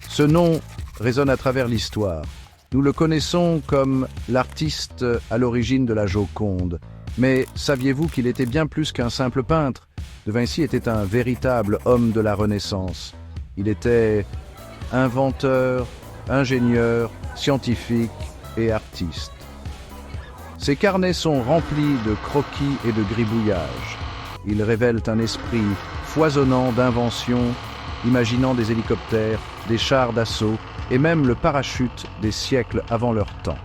Ce nom résonne à travers l'histoire. Nous le connaissons comme l'artiste à l'origine de la Joconde. Mais saviez-vous qu'il était bien plus qu'un simple peintre? De Vinci était un véritable homme de la Renaissance. Il était inventeur, ingénieur, scientifique et artiste. Ses carnets sont remplis de croquis et de gribouillages. Ils révèlent un esprit foisonnant d'inventions, imaginant des hélicoptères, des chars d'assaut et même le parachute des siècles avant leur temps.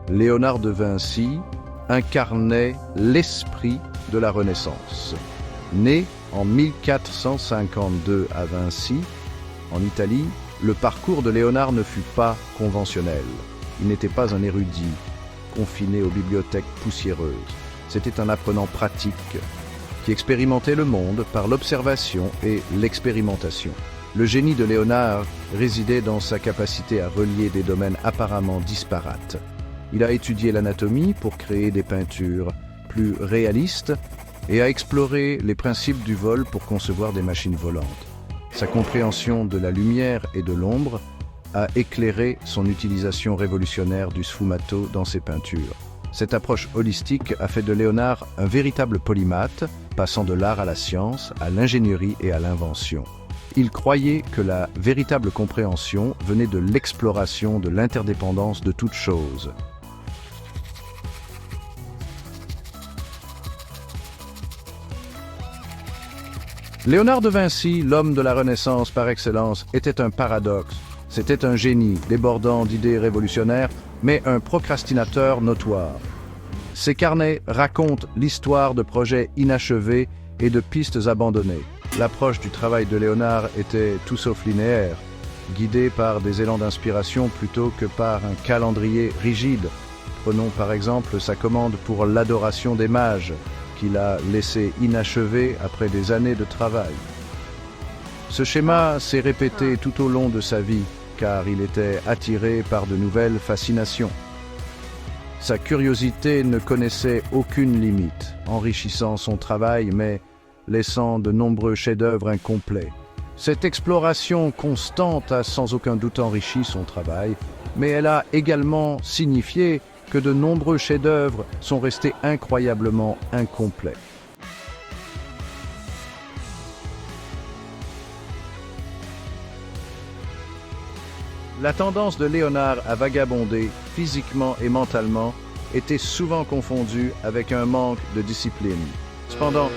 Léonard de Vinci incarnait l'esprit de la Renaissance. Né en 1452 à Vinci, en Italie, le parcours de Léonard ne fut pas conventionnel. Il n'était pas un érudit, confiné aux bibliothèques poussiéreuses. C'était un apprenant pratique qui expérimentait le monde par l'observation et l'expérimentation. Le génie de Léonard résidait dans sa capacité à relier des domaines apparemment disparates. Il a étudié l'anatomie pour créer des peintures plus réalistes et a exploré les principes du vol pour concevoir des machines volantes. Sa compréhension de la lumière et de l'ombre a éclairé son utilisation révolutionnaire du sfumato dans ses peintures. Cette approche holistique a fait de Léonard un véritable polymathe, passant de l'art à la science, à l'ingénierie et à l'invention. Il croyait que la véritable compréhension venait de l'exploration de l'interdépendance de toutes choses. Léonard de Vinci, l'homme de la Renaissance par excellence, était un paradoxe. C'était un génie débordant d'idées révolutionnaires, mais un procrastinateur notoire. Ses carnets racontent l'histoire de projets inachevés et de pistes abandonnées. L'approche du travail de Léonard était tout sauf linéaire, guidée par des élans d'inspiration plutôt que par un calendrier rigide. Prenons par exemple sa commande pour l'adoration des mages, qu'il a laissé inachevé après des années de travail. Ce schéma s'est répété tout au long de sa vie, car il était attiré par de nouvelles fascinations. Sa curiosité ne connaissait aucune limite, enrichissant son travail mais laissant de nombreux chefs-d'œuvre incomplets. Cette exploration constante a sans aucun doute enrichi son travail, mais elle a également signifié que de nombreux chefs-d'œuvre sont restés incroyablement incomplets. La tendance de Léonard à vagabonder physiquement et mentalement était souvent confondue avec un manque de discipline. Cependant,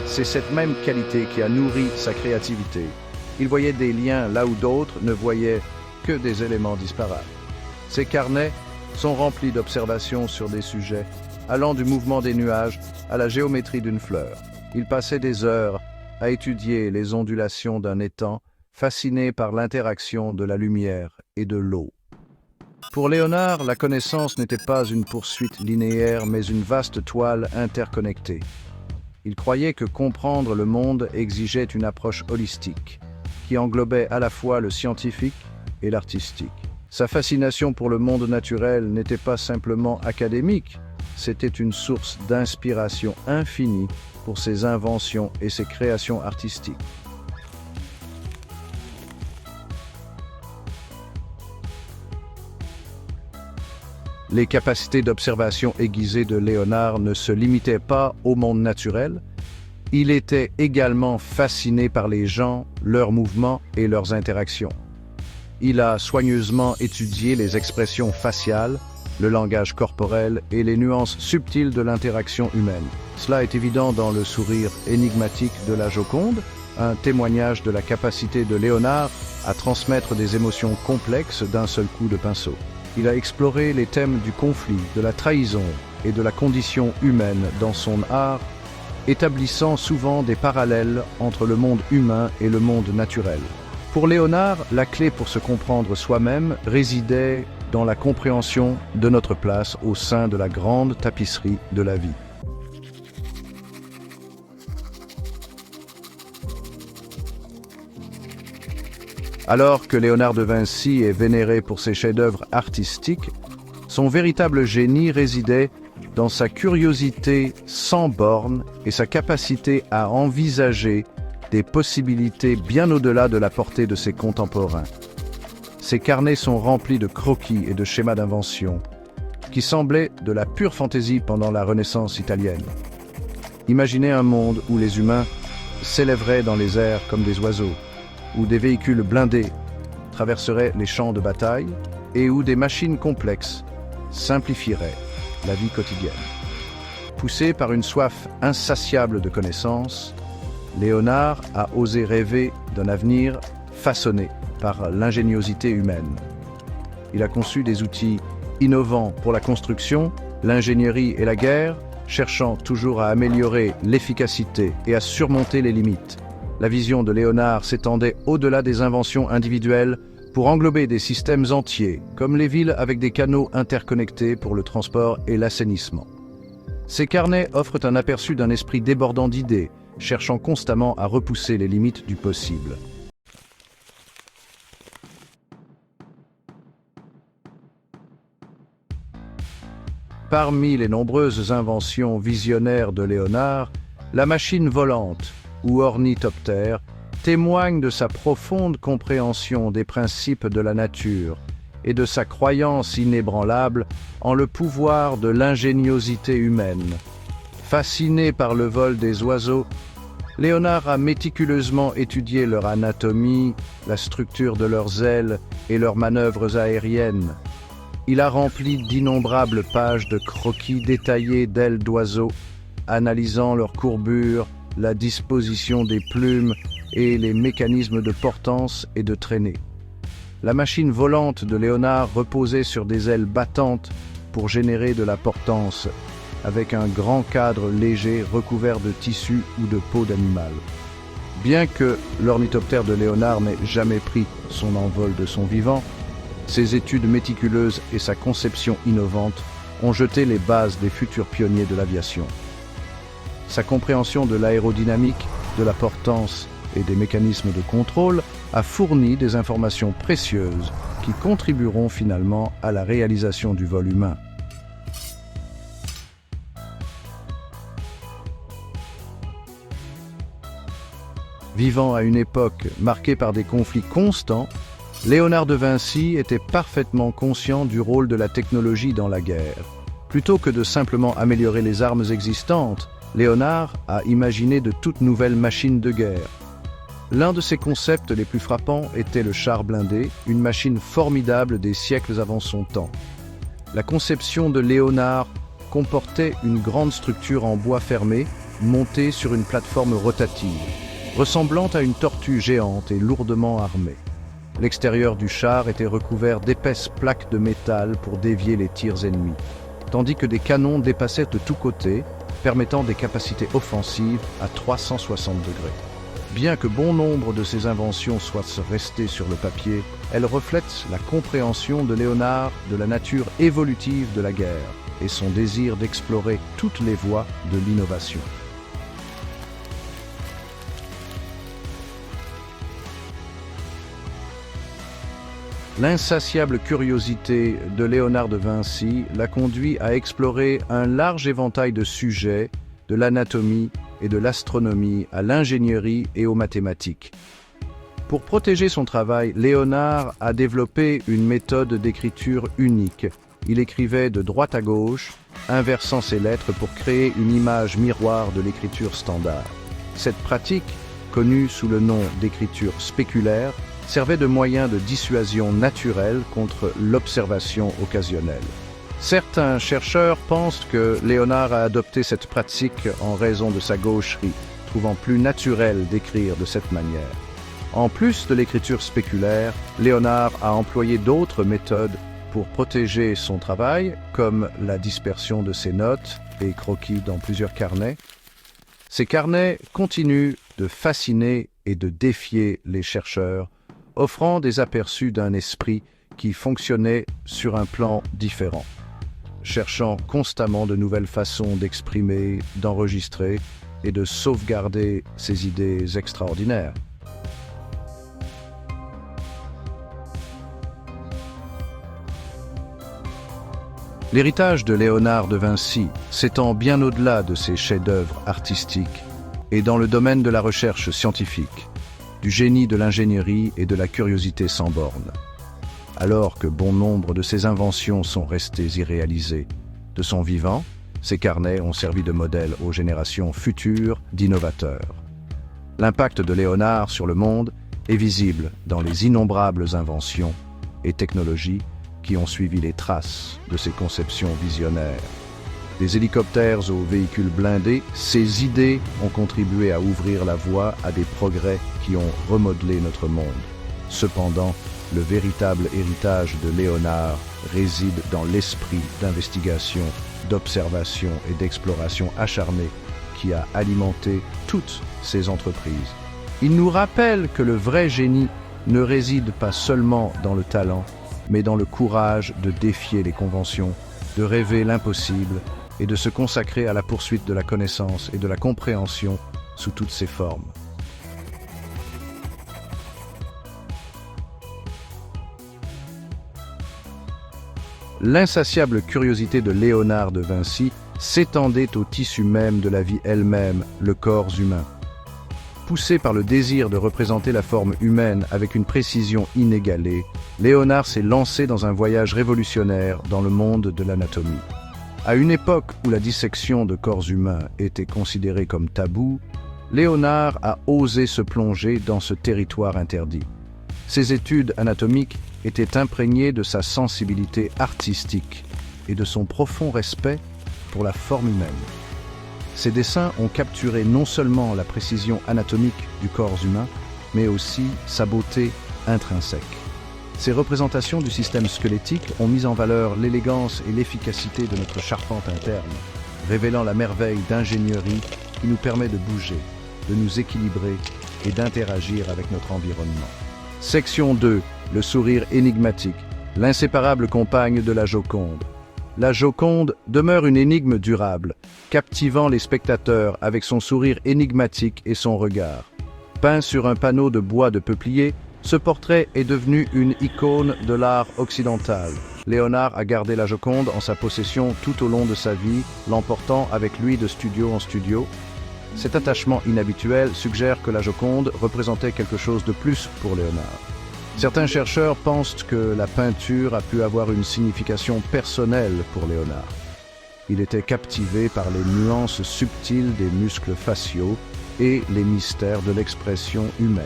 c'est cette même qualité qui a nourri sa créativité. Il voyait des liens là où d'autres ne voyaient que des éléments disparates. Ses carnets sont remplis d'observations sur des sujets allant du mouvement des nuages à la géométrie d'une fleur. Il passait des heures à étudier les ondulations d'un étang, fasciné par l'interaction de la lumière et de l'eau. Pour Léonard, la connaissance n'était pas une poursuite linéaire, mais une vaste toile interconnectée. Il croyait que comprendre le monde exigeait une approche holistique, qui englobait à la fois le scientifique et l'artistique. Sa fascination pour le monde naturel n'était pas simplement académique, c'était une source d'inspiration infinie pour ses inventions et ses créations artistiques. Les capacités d'observation aiguisées de Léonard ne se limitaient pas au monde naturel. Il était également fasciné par les gens, leurs mouvements et leurs interactions. Il a soigneusement étudié les expressions faciales, le langage corporel et les nuances subtiles de l'interaction humaine. Cela est évident dans le sourire énigmatique de la Joconde, un témoignage de la capacité de Léonard à transmettre des émotions complexes d'un seul coup de pinceau. Il a exploré les thèmes du conflit, de la trahison et de la condition humaine dans son art, établissant souvent des parallèles entre le monde humain et le monde naturel. Pour Léonard, la clé pour se comprendre soi-même résidait dans la compréhension de notre place au sein de la grande tapisserie de la vie. Alors que Léonard de Vinci est vénéré pour ses chefs-d'œuvre artistiques, Son véritable génie résidait dans sa curiosité sans bornes et sa capacité à envisager des possibilités bien au-delà de la portée de ses contemporains. Ses carnets sont remplis de croquis et de schémas d'invention, qui semblaient de la pure fantaisie pendant la Renaissance italienne. Imaginez un monde où les humains s'élèveraient dans les airs comme des oiseaux, où des véhicules blindés traverseraient les champs de bataille et où des machines complexes simplifieraient la vie quotidienne. Poussé par une soif insatiable de connaissances, Léonard a osé rêver d'un avenir façonné par l'ingéniosité humaine. Il a conçu des outils innovants pour la construction, l'ingénierie et la guerre, cherchant toujours à améliorer l'efficacité et à surmonter les limites. La vision de Léonard s'étendait au-delà des inventions individuelles pour englober des systèmes entiers, comme les villes avec des canaux interconnectés pour le transport et l'assainissement. Ces carnets offrent un aperçu d'un esprit débordant d'idées, cherchant constamment à repousser les limites du possible. Parmi les nombreuses inventions visionnaires de Léonard, la machine volante, ou ornithoptère, témoigne de sa profonde compréhension des principes de la nature et de sa croyance inébranlable en le pouvoir de l'ingéniosité humaine. Fasciné par le vol des oiseaux, Léonard a méticuleusement étudié leur anatomie, la structure de leurs ailes et leurs manœuvres aériennes. Il a rempli d'innombrables pages de croquis détaillés d'ailes d'oiseaux, analysant leur courbure, la disposition des plumes et les mécanismes de portance et de traînée. La machine volante de Léonard reposait sur des ailes battantes pour générer de la portance, avec un grand cadre léger recouvert de tissu ou de peau d'animal. Bien que l'ornithoptère de Léonard n'ait jamais pris son envol de son vivant, ses études méticuleuses et sa conception innovante ont jeté les bases des futurs pionniers de l'aviation. Sa compréhension de l'aérodynamique, de la portance et des mécanismes de contrôle a fourni des informations précieuses qui contribueront finalement à la réalisation du vol humain. Vivant à une époque marquée par des conflits constants, Léonard de Vinci était parfaitement conscient du rôle de la technologie dans la guerre. Plutôt que de simplement améliorer les armes existantes, Léonard a imaginé de toutes nouvelles machines de guerre. L'un de ses concepts les plus frappants était le char blindé, une machine formidable des siècles avant son temps. La conception de Léonard comportait une grande structure en bois fermé, montée sur une plateforme rotative, ressemblant à une tortue géante et lourdement armée. L'extérieur du char était recouvert d'épaisses plaques de métal pour dévier les tirs ennemis, tandis que des canons dépassaient de tous côtés, permettant des capacités offensives à 360 degrés. Bien que bon nombre de ces inventions soient restées sur le papier, elles reflètent la compréhension de Léonard de la nature évolutive de la guerre et son désir d'explorer toutes les voies de l'innovation. L'insatiable curiosité de Léonard de Vinci l'a conduit à explorer un large éventail de sujets, de l'anatomie et de l'astronomie à l'ingénierie et aux mathématiques. Pour protéger son travail, Léonard a développé une méthode d'écriture unique. Il écrivait de droite à gauche, inversant ses lettres pour créer une image miroir de l'écriture standard. Cette pratique, connue sous le nom d'écriture spéculaire, servait de moyen de dissuasion naturelle contre l'observation occasionnelle. Certains chercheurs pensent que Léonard a adopté cette pratique en raison de sa gaucherie, trouvant plus naturel d'écrire de cette manière. En plus de l'écriture spéculaire, Léonard a employé d'autres méthodes pour protéger son travail, comme la dispersion de ses notes et croquis dans plusieurs carnets. Ces carnets continuent de fasciner et de défier les chercheurs, offrant des aperçus d'un esprit qui fonctionnait sur un plan différent, cherchant constamment de nouvelles façons d'exprimer, d'enregistrer et de sauvegarder ses idées extraordinaires. L'héritage de Léonard de Vinci s'étend bien au-delà de ses chefs-d'œuvre artistiques et dans le domaine de la recherche scientifique, du génie de l'ingénierie et de la curiosité sans bornes. Alors que bon nombre de ses inventions sont restées irréalisées, de son vivant, ses carnets ont servi de modèle aux générations futures d'innovateurs. L'impact de Léonard sur le monde est visible dans les innombrables inventions et technologies qui ont suivi les traces de ses conceptions visionnaires. Des hélicoptères aux véhicules blindés, ses idées ont contribué à ouvrir la voie à des progrès qui ont remodelé notre monde. Cependant, le véritable héritage de Léonard réside dans l'esprit d'investigation, d'observation et d'exploration acharnée qui a alimenté toutes ces entreprises. Il nous rappelle que le vrai génie ne réside pas seulement dans le talent, mais dans le courage de défier les conventions, de rêver l'impossible et de se consacrer à la poursuite de la connaissance et de la compréhension sous toutes ses formes. L'insatiable curiosité de Léonard de Vinci s'étendait au tissu même de la vie elle-même, le corps humain. Poussé par le désir de représenter la forme humaine avec une précision inégalée, Léonard s'est lancé dans un voyage révolutionnaire dans le monde de l'anatomie. À une époque où la dissection de corps humains était considérée comme tabou, Léonard a osé se plonger dans ce territoire interdit. Ses études anatomiques étaient imprégnées de sa sensibilité artistique et de son profond respect pour la forme humaine. Ses dessins ont capturé non seulement la précision anatomique du corps humain, mais aussi sa beauté intrinsèque. Ces représentations du système squelettique ont mis en valeur l'élégance et l'efficacité de notre charpente interne, révélant la merveille d'ingénierie qui nous permet de bouger, de nous équilibrer et d'interagir avec notre environnement. Section 2. Le sourire énigmatique, l'inséparable compagne de la Joconde. La Joconde demeure une énigme durable, captivant les spectateurs avec son sourire énigmatique et son regard. Peint sur un panneau de bois de peuplier, ce portrait est devenu une icône de l'art occidental. Léonard a gardé la Joconde en sa possession tout au long de sa vie, l'emportant avec lui de studio en studio. Cet attachement inhabituel suggère que la Joconde représentait quelque chose de plus pour Léonard. Certains chercheurs pensent que la peinture a pu avoir une signification personnelle pour Léonard. Il était captivé par les nuances subtiles des muscles faciaux et les mystères de l'expression humaine.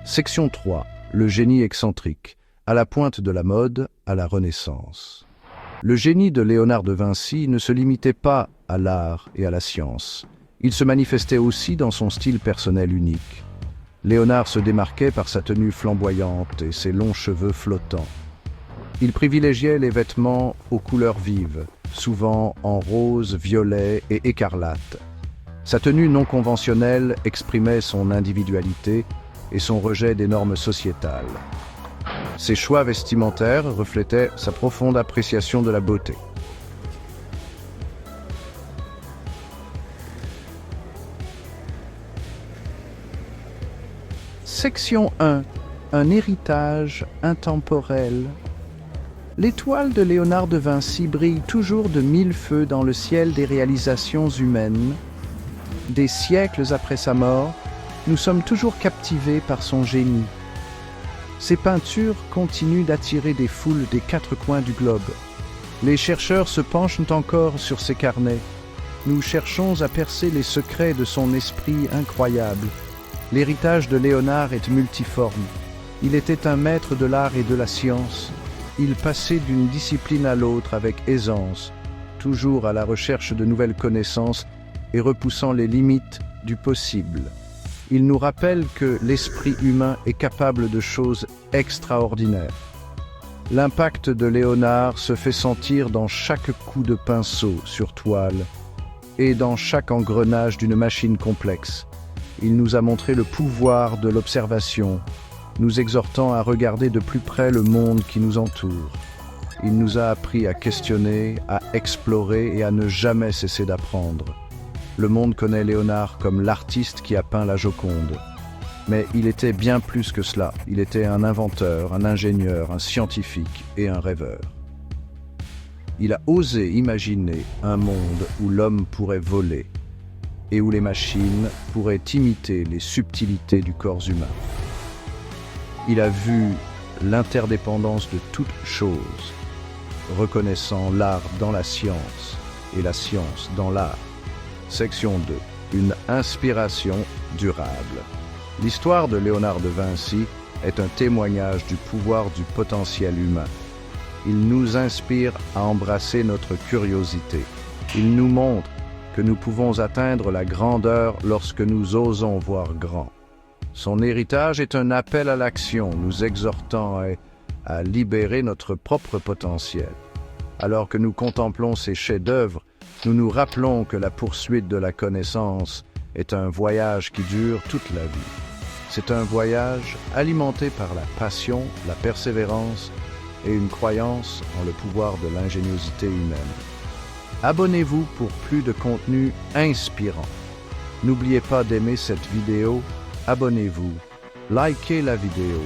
Section 3. Le génie excentrique, à la pointe de la mode, à la Renaissance. Le génie de Léonard de Vinci ne se limitait pas à l'art et à la science. Il se manifestait aussi dans son style personnel unique. Léonard se démarquait par sa tenue flamboyante et ses longs cheveux flottants. Il privilégiait les vêtements aux couleurs vives, souvent en rose, violet et écarlate. Sa tenue non conventionnelle exprimait son individualité et son rejet des normes sociétales. Ses choix vestimentaires reflétaient sa profonde appréciation de la beauté. Section 1. Un héritage intemporel. L'étoile de Léonard de Vinci brille toujours de mille feux dans le ciel des réalisations humaines. Des siècles après sa mort, nous sommes toujours captivés par son génie. Ses peintures continuent d'attirer des foules des quatre coins du globe. Les chercheurs se penchent encore sur ses carnets. Nous cherchons à percer les secrets de son esprit incroyable. L'héritage de Léonard est multiforme. Il était un maître de l'art et de la science. Il passait d'une discipline à l'autre avec aisance, toujours à la recherche de nouvelles connaissances et repoussant les limites du possible. Il nous rappelle que l'esprit humain est capable de choses extraordinaires. L'impact de Léonard se fait sentir dans chaque coup de pinceau sur toile et dans chaque engrenage d'une machine complexe. Il nous a montré le pouvoir de l'observation, nous exhortant à regarder de plus près le monde qui nous entoure. Il nous a appris à questionner, à explorer et à ne jamais cesser d'apprendre. Le monde connaît Léonard comme l'artiste qui a peint la Joconde. Mais il était bien plus que cela. Il était un inventeur, un ingénieur, un scientifique et un rêveur. Il a osé imaginer un monde où l'homme pourrait voler et où les machines pourraient imiter les subtilités du corps humain. Il a vu l'interdépendance de toutes choses, reconnaissant l'art dans la science et la science dans l'art. Section 2. Une inspiration durable. L'histoire de Léonard de Vinci est un témoignage du pouvoir du potentiel humain. Il nous inspire à embrasser notre curiosité. Il nous montre que nous pouvons atteindre la grandeur lorsque nous osons voir grand. Son héritage est un appel à l'action, nous exhortant à libérer notre propre potentiel. Alors que nous contemplons ces chefs-d'œuvre, nous nous rappelons que la poursuite de la connaissance est un voyage qui dure toute la vie. C'est un voyage alimenté par la passion, la persévérance et une croyance en le pouvoir de l'ingéniosité humaine. Abonnez-vous pour plus de contenu inspirant. N'oubliez pas d'aimer cette vidéo, abonnez-vous, likez la vidéo